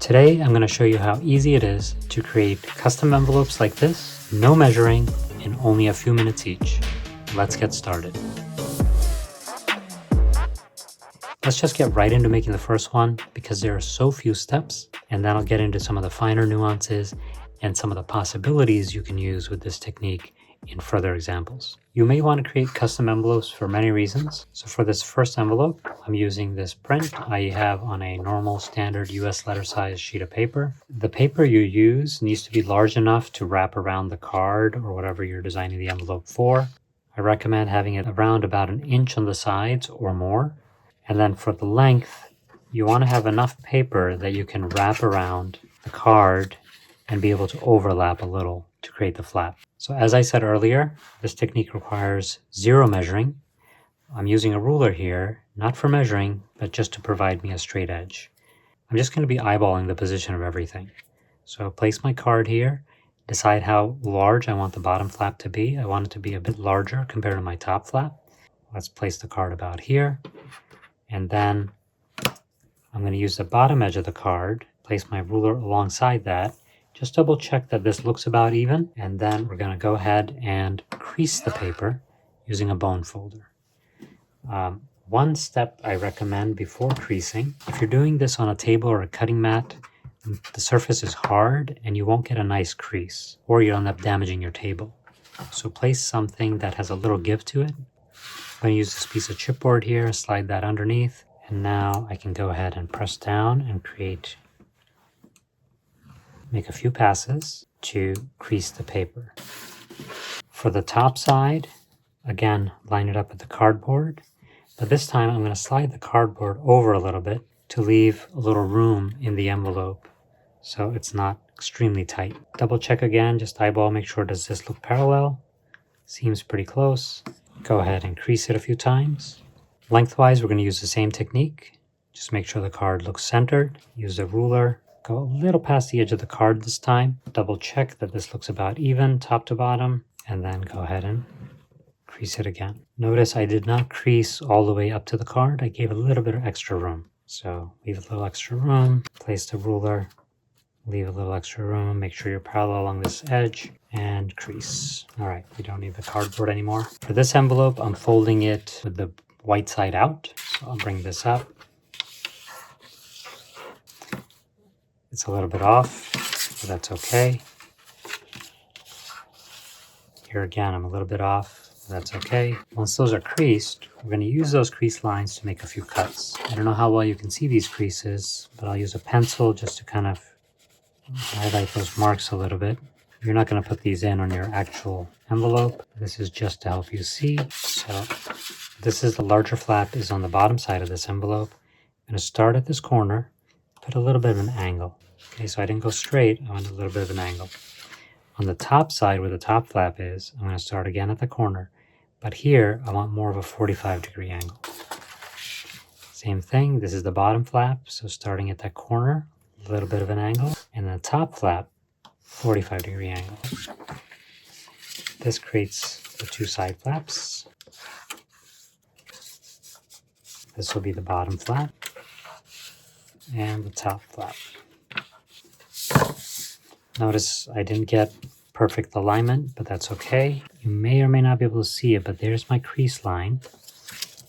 Today, I'm going to show you how easy it is to create custom envelopes like this, no measuring, in only a few minutes each. Let's get started. Let's just get right into making the first one because there are so few steps, and then I'll get into some of the finer nuances and some of the possibilities you can use with this technique in further examples. You may want to create custom envelopes for many reasons. So for this first envelope, I'm using this print I have on a normal standard US letter size sheet of paper. The paper you use needs to be large enough to wrap around the card or whatever you're designing the envelope for. I recommend having it around about 1 inch on the sides or more. And then for the length, you want to have enough paper that you can wrap around the card and be able to overlap a little to create the flap. So as I said earlier, this technique requires zero measuring. I'm using a ruler here, not for measuring, but just to provide me a straight edge. I'm just going to be eyeballing the position of everything. So place my card here, decide how large I want the bottom flap to be. I want it to be a bit larger compared to my top flap. Let's place the card about here. And then I'm going to use the bottom edge of the card, place my ruler alongside that. Just double check that this looks about even, and then we're going to go ahead and crease the paper using a bone folder. One step I recommend before creasing, if you're doing this on a table or a cutting mat, the surface is hard and you won't get a nice crease, or you'll end up damaging your table. So place something that has a little give to it. I'm going to use this piece of chipboard here, slide that underneath, and now I can go ahead and press down and make a few passes to crease the paper. For the top side, again, line it up with the cardboard, but this time I'm going to slide the cardboard over a little bit to leave a little room in the envelope so it's not extremely tight. Double check again, just eyeball, make sure, does this look parallel? Seems pretty close. Go ahead and crease it a few times. Lengthwise, we're going to use the same technique. Just make sure the card looks centered. Use the ruler. Go a little past the edge of the card this time. Double check that this looks about even, top to bottom, and then go ahead and crease it again. Notice I did not crease all the way up to the card. I gave a little bit of extra room. So leave a little extra room, place the ruler, leave a little extra room, make sure you're parallel along this edge, and crease. All right, we don't need the cardboard anymore. For this envelope, I'm folding it with the white side out. So I'll bring this up. It's a little bit off, but that's okay. Here again, I'm a little bit off, but that's okay. Once those are creased, we're going to use those crease lines to make a few cuts. I don't know how well you can see these creases, but I'll use a pencil just to kind of highlight those marks a little bit. You're not going to put these in on your actual envelope. This is just to help you see. So this is the larger flap is on the bottom side of this envelope. I'm going to start at this corner, put a little bit of an angle. Okay, so I didn't go straight, I went a little bit of an angle. On the top side where the top flap is, I'm going to start again at the corner, but here I want more of a 45-degree angle. Same thing, this is the bottom flap, so starting at that corner, a little bit of an angle, and the top flap, 45-degree angle. This creates the two side flaps. This will be the bottom flap and the top flap. Notice I didn't get perfect alignment, but that's okay. You may or may not be able to see it, but there's my crease line.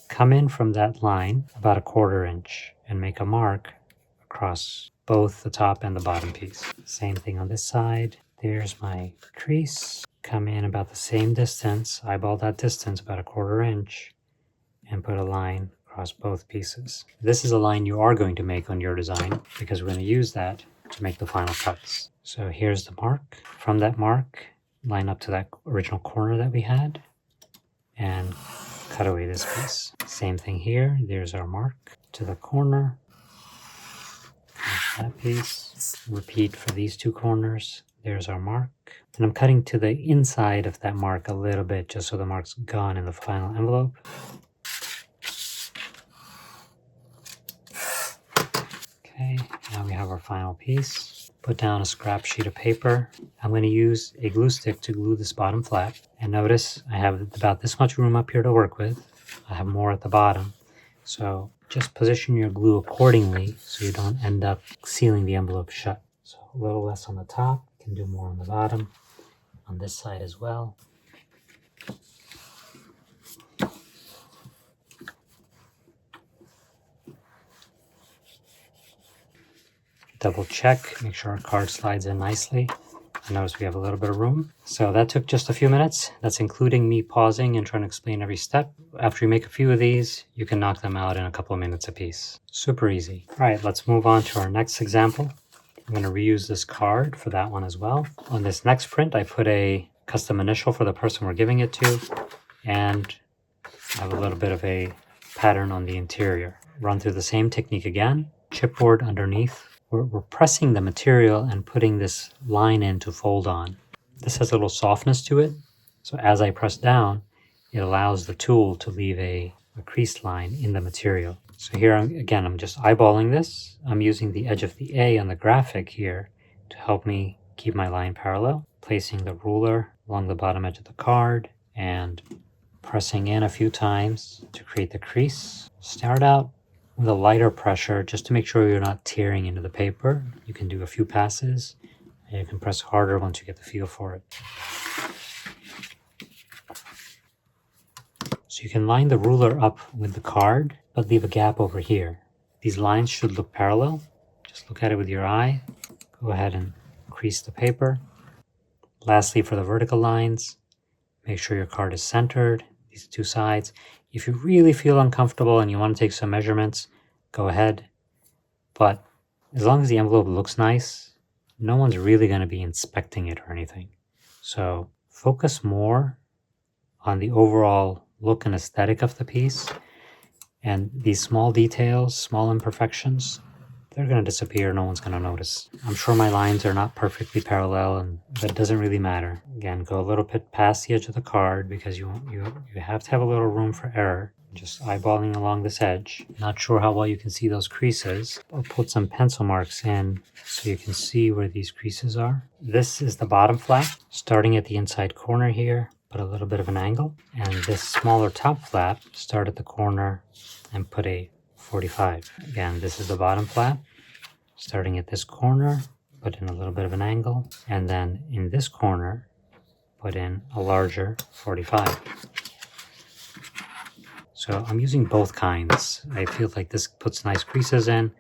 Come in from that line about 1/4 inch and make a mark across both the top and the bottom piece. Same thing on this side. There's my crease. Come in about the same distance, eyeball that distance, about 1/4 inch, and put a line across both pieces. This is a line you are going to make on your design because we're going to use that to make the final cuts. So here's the mark. From that mark, line up to that original corner that we had and cut away this piece. Same thing here. There's our mark to the corner. That piece. Repeat for these two corners. There's our mark. And I'm cutting to the inside of that mark a little bit just so the mark's gone in the final envelope. Okay, now we have our final piece. Put down a scrap sheet of paper. I'm going to use a glue stick to glue this bottom flap. And notice I have about this much room up here to work with. I have more at the bottom. So Just position your glue accordingly so you don't end up sealing the envelope shut. So a little less on the top, you can do more on the bottom, on this side as well. Double check, make sure our card slides in nicely. I notice we have a little bit of room. So that took just a few minutes. That's including me pausing and trying to explain every step. After you make a few of these, you can knock them out in a couple of minutes apiece. Super easy. All right, let's move on to our next example. I'm going to reuse this card for that one as well. On this next print, I put a custom initial for the person we're giving it to, and I have a little bit of a pattern on the interior. Run through the same technique again. Chipboard underneath. We're pressing the material and putting this line in to fold on. This has a little softness to it, so as I press down, it allows the tool to leave a creased line in the material. So here, again, I'm just eyeballing this. I'm using the edge of the A on the graphic here to help me keep my line parallel, placing the ruler along the bottom edge of the card and pressing in a few times to create the crease. Start out with a lighter pressure just to make sure you're not tearing into the paper. You can do a few passes and you can press harder once you get the feel for it. So you can line the ruler up with the card, but leave a gap over here. These lines should look parallel. Just look at it with your eye. Go ahead and crease the paper. Lastly, for the vertical lines, make sure your card is centered, these two sides. If you really feel uncomfortable and you want to take some measurements, go ahead. But as long as the envelope looks nice, no one's really going to be inspecting it or anything. So focus more on the overall look and aesthetic of the piece. And these small details, small imperfections, they're going to disappear. No one's going to notice. I'm sure my lines are not perfectly parallel, and that doesn't really matter. Again, go a little bit past the edge of the card because you have to have a little room for error. Just eyeballing along this edge. Not sure how well you can see those creases. I'll put some pencil marks in so you can see where these creases are. This is the bottom flap, starting at the inside corner here, put a little bit of an angle. And this smaller top flap, start at the corner and put a 45. Again, this is the bottom flap, starting at this corner, put in a little bit of an angle, and then in this corner, put in a larger 45. So I'm using both kinds. I feel like this puts nice creases in,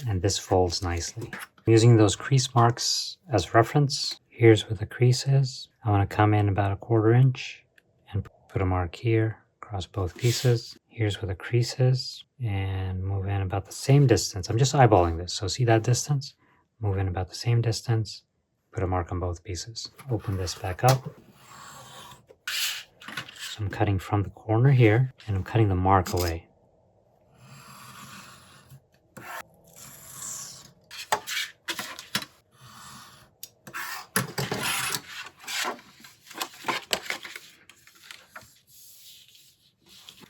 and this folds nicely. I'm using those crease marks as reference. Here's where the crease is. I want to come in about 1/4 inch and put a mark here across both pieces. Here's where the crease is, and move in about the same distance. I'm just eyeballing this, so see that distance? Move in about the same distance, put a mark on both pieces. Open this back up. So I'm cutting from the corner here, and I'm cutting the mark away.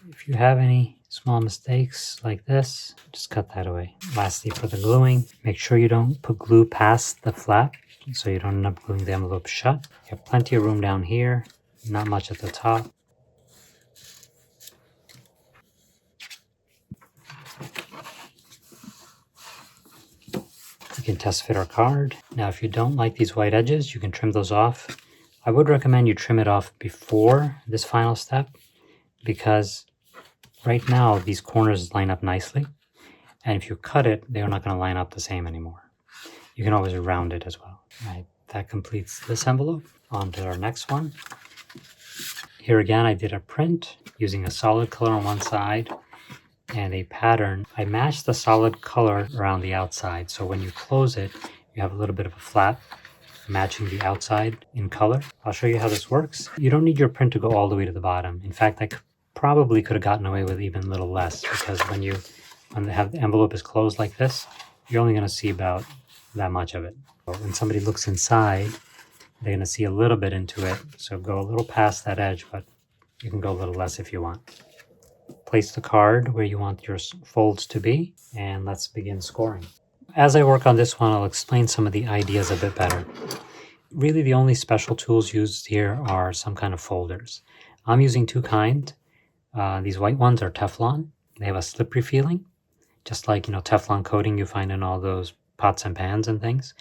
If you have any small mistakes like this, just cut that away. Lastly, for the gluing, make sure you don't put glue past the flap so you don't end up gluing the envelope shut. You have plenty of room down here, not much at the top. You can test fit our card. Now, if you don't like these white edges, you can trim those off. I would recommend you trim it off before this final step because right now these corners line up nicely. And if you cut it, they're not going to line up the same anymore. You can always round it as well. All right, that completes this envelope. On to our next one. Here again, I did a print using a solid color on one side and a pattern. I matched the solid color around the outside. So when you close it, you have a little bit of a flap matching the outside in color. I'll show you how this works. You don't need your print to go all the way to the bottom. In fact, I probably could have gotten away with even a little less because when the envelope is closed like this, you're only going to see about that much of it. So when somebody looks inside, they're going to see a little bit into it. So go a little past that edge, but you can go a little less if you want. Place the card where you want your folds to be, and let's begin scoring. As I work on this one, I'll explain some of the ideas a bit better. Really, the only special tools used here are some kind of folders. I'm using two kinds. These white ones are Teflon. They have a slippery feeling. just like, Teflon coating you find in all those pots and pans and things.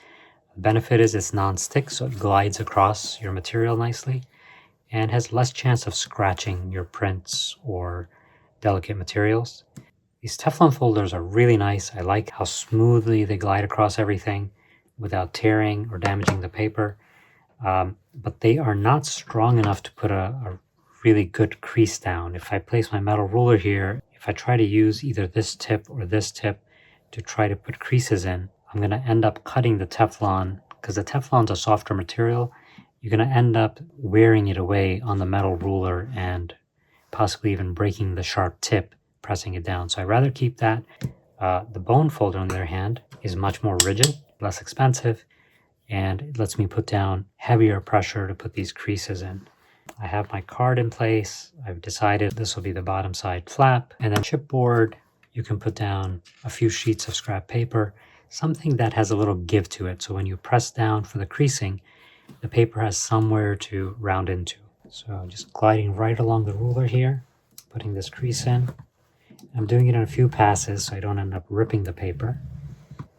The benefit is it's non-stick, so it glides across your material nicely and has less chance of scratching your prints or delicate materials. These Teflon folders are really nice. I like how smoothly they glide across everything without tearing or damaging the paper. But they are not strong enough to put a really good crease down. If I place my metal ruler here, if I try to use either this tip or this tip to try to put creases in, I'm going to end up cutting the Teflon, because the Teflon's a softer material. You're going to end up wearing it away on the metal ruler and possibly even breaking the sharp tip, pressing it down. So I'd rather keep that. The bone folder, on the other hand, is much more rigid, less expensive, and it lets me put down heavier pressure to put these creases in. I have my card in place. I've decided this will be the bottom side flap. And then chipboard, you can put down a few sheets of scrap paper, something that has a little give to it. So when you press down for the creasing, the paper has somewhere to round into. So just gliding right along the ruler here, putting this crease in. I'm doing it in a few passes so I don't end up ripping the paper,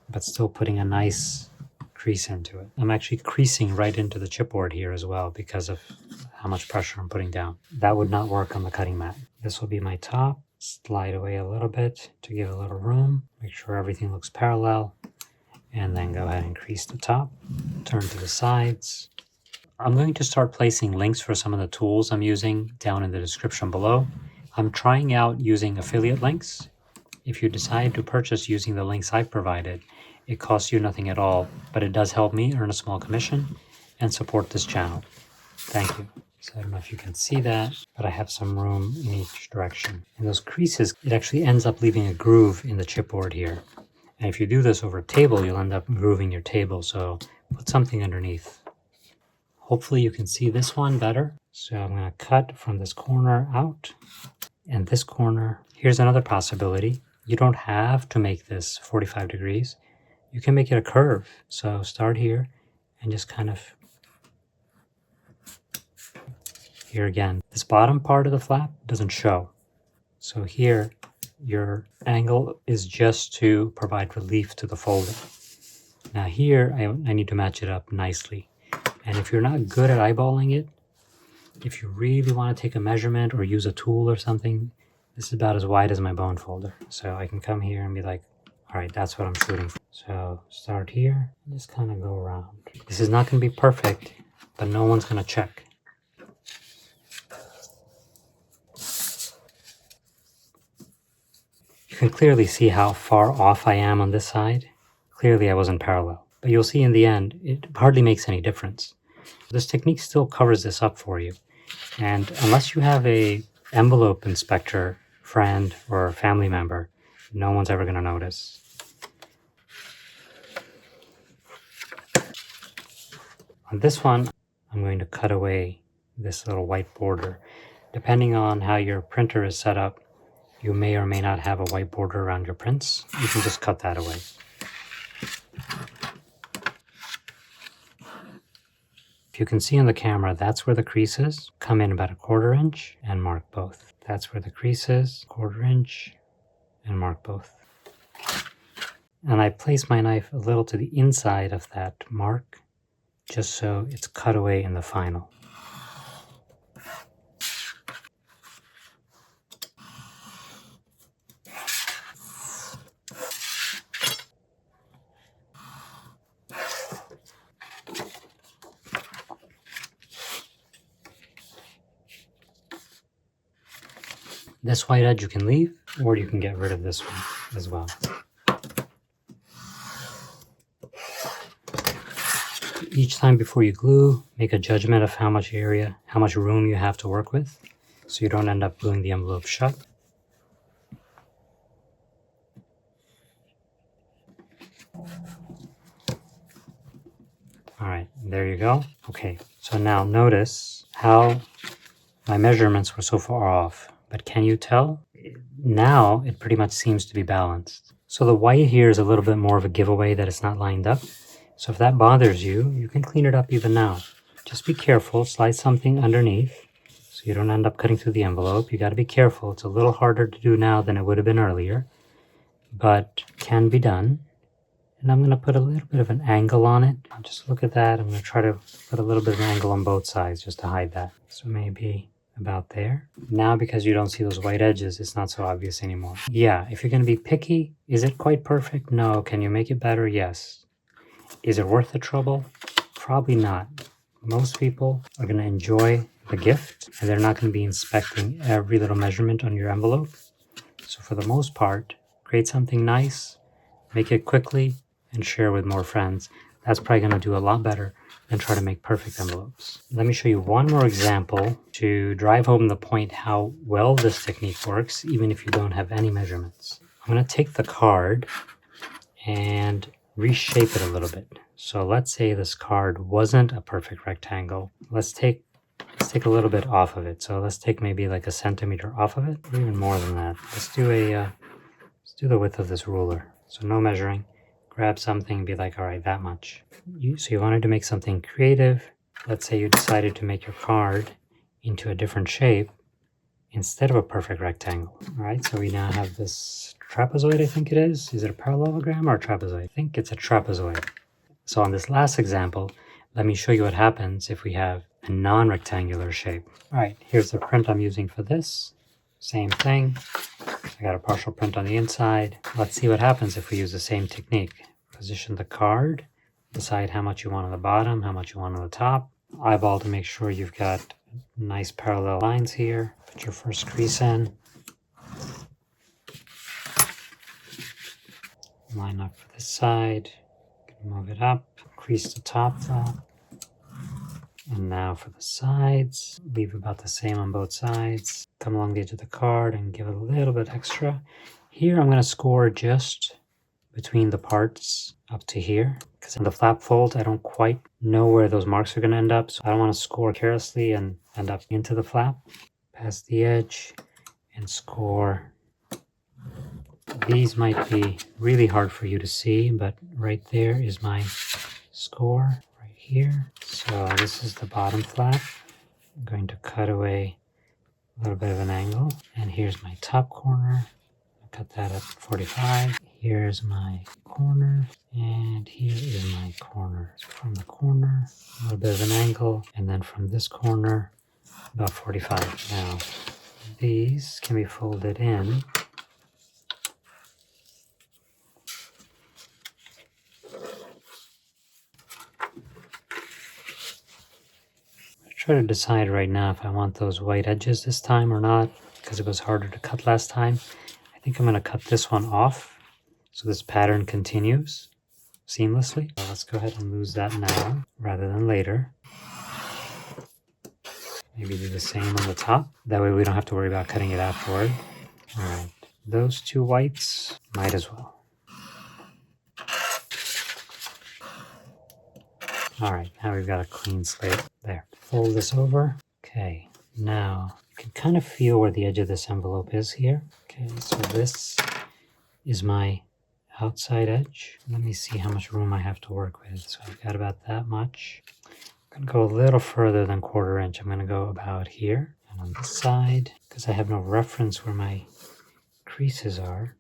but still putting a nice crease into it. I'm actually creasing right into the chipboard here as well because of how much pressure I'm putting down. That would not work on the cutting mat. This will be my top. Slide away a little bit to give a little room. Make sure everything looks parallel. And then go ahead and crease the top. Turn to the sides. I'm going to start placing links for some of the tools I'm using down in the description below. I'm trying out using affiliate links. If you decide to purchase using the links I've provided, it costs you nothing at all, but it does help me earn a small commission and support this channel. Thank you. So I don't know if you can see that, but I have some room in each direction. And those creases, it actually ends up leaving a groove in the chipboard here. And if you do this over a table, you'll end up grooving your table, so put something underneath. Hopefully you can see this one better. So I'm going to cut from this corner out and this corner. Here's another possibility. You don't have to make this 45 degrees. You can make it a curve. So start here and just kind of, here again, this bottom part of the flap doesn't show. So here, your angle is just to provide relief to the folder. Now here, I need to match it up nicely. And if you're not good at eyeballing it, if you really want to take a measurement or use a tool or something, this is about as wide as my bone folder. So I can come here and be like, all right, that's what I'm shooting for. So start here, just kind of go around. This is not going to be perfect, but no one's going to check. You can clearly see how far off I am on this side. Clearly I wasn't parallel, but you'll see in the end, it hardly makes any difference. This technique still covers this up for you. And unless you have a envelope inspector friend or family member, no one's ever going to notice. On this one, I'm going to cut away this little white border. Depending on how your printer is set up, you may or may not have a white border around your prints. You can just cut that away. If you can see on the camera, that's where the crease is. Come in about 1/4 inch and mark both. That's where the crease is, 1/4 inch, and mark both. And I place my knife a little to the inside of that mark, just so it's cut away in the final. This white edge you can leave, or you can get rid of this one as well. Each time before you glue, make a judgment of how much area, how much room you have to work with, so you don't end up gluing the envelope shut. All right, there you go. Okay, so now notice how my measurements were so far off. But can you tell? Now it pretty much seems to be balanced. So the white here is a little bit more of a giveaway that it's not lined up. So if that bothers you, you can clean it up even now. Just be careful, slide something underneath so you don't end up cutting through the envelope. You got to be careful. It's a little harder to do now than it would have been earlier. but can be done. And I'm going to put a little bit of an angle on it. Just look at that. I'm going to try to put a little bit of an angle on both sides just to hide that. So maybe about there. Now, because you don't see those white edges, it's not so obvious anymore. Yeah, if you're going to be picky, is it quite perfect? No. Can you make it better? Yes. Is it worth the trouble? Probably not. Most people are going to enjoy the gift, and they're not going to be inspecting every little measurement on your envelope. So for the most part, create something nice, make it quickly, and share with more friends. That's probably going to do a lot better than try to make perfect envelopes. Let me show you one more example to drive home the point how well this technique works, even if you don't have any measurements. I'm going to take the card and reshape it a little bit. So let's say this card wasn't a perfect rectangle. Let's take a little bit off of it. So let's take maybe like 1 centimeter off of it, or even more than that. Let's do the width of this ruler. So no measuring. Grab something and be like, all right, that much. So you wanted to make something creative. Let's say you decided to make your card into a different shape instead of a perfect rectangle. All right, so we now have this trapezoid, I think it is. Is it a parallelogram or a trapezoid? I think it's a trapezoid. So on this last example, let me show you what happens if we have a non-rectangular shape. All right, here's the print I'm using for this. Same thing. I got a partial print on the inside. Let's see what happens if we use the same technique. Position the card, decide how much you want on the bottom, how much you want on the top. Eyeball to make sure you've got nice parallel lines here. Put your first crease in. Line up for this side. Move it up. Crease the top flap. And now for the sides, leave about the same on both sides. Come along the edge of the card and give it a little bit extra. Here I'm going to score just between the parts up to here, because in the flap fold I don't quite know where those marks are going to end up, so I don't want to score carelessly and end up into the flap. Past the edge and score. These might be really hard for you to see, but right there is my score. Here. So this is the bottom flap. I'm going to cut away a little bit of an angle. And here's my top corner. I'll cut that at 45. Here's my corner. And here is my corner. So from the corner, a little bit of an angle. And then from this corner, about 45. Now, these can be folded in. Try to decide right now if I want those white edges this time or not, because it was harder to cut last time. I think I'm going to cut this one off so this pattern continues seamlessly. So let's go ahead and lose that now rather than later. Maybe do the same on the top. That way we don't have to worry about cutting it afterward. All right, those two whites might as well. All right, now we've got a clean slate there. Fold this over. Okay, now you can kind of feel where the edge of this envelope is here. Okay, so this is my outside edge. Let me see how much room I have to work with. So I've got about that much. I'm gonna go a little further than 1/4 inch. I'm gonna go about here. And on this side, because I have no reference where my creases are,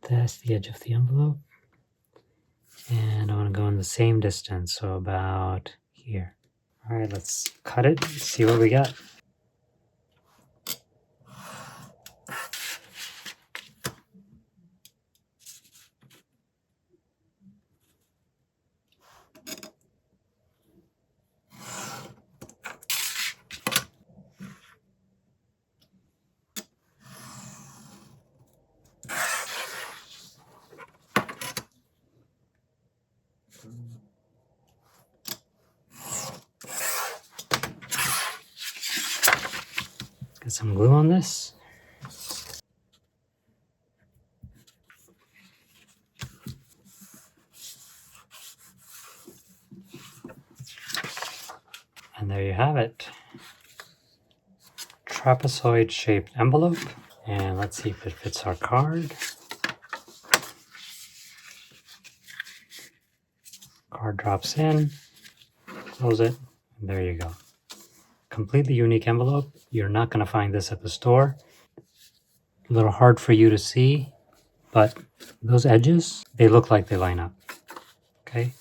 that's the edge of the envelope. And I want to go in the same distance, so about here. All right, let's cut it, see what we got. Get some glue on this. And there you have it. Trapezoid-shaped envelope. And let's see if it fits our card. Card drops in. Close it. And there you go. Completely unique envelope. You're not going to find this at the store. A little hard for you to see, but those edges, they look like they line up. Okay?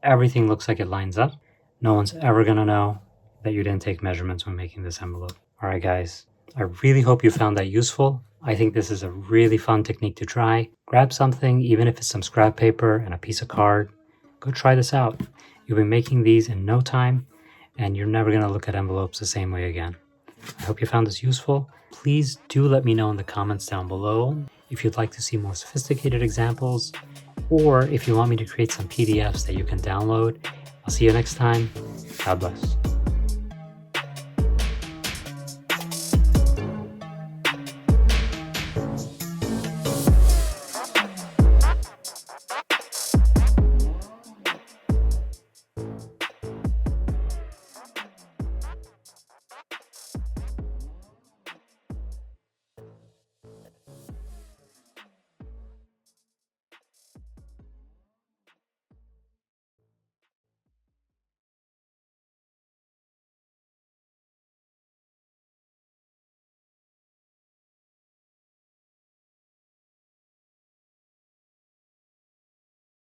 Everything looks like it lines up. No one's ever going to know that you didn't take measurements when making this envelope. All right, guys. I really hope you found that useful. I think this is a really fun technique to try. Grab something, even if it's some scrap paper and a piece of card. Go try this out. You'll be making these in no time, and you're never going to look at envelopes the same way again. I hope you found this useful. Please do let me know in the comments down below if you'd like to see more sophisticated examples, or if you want me to create some PDFs that you can download. I'll see you next time. God bless.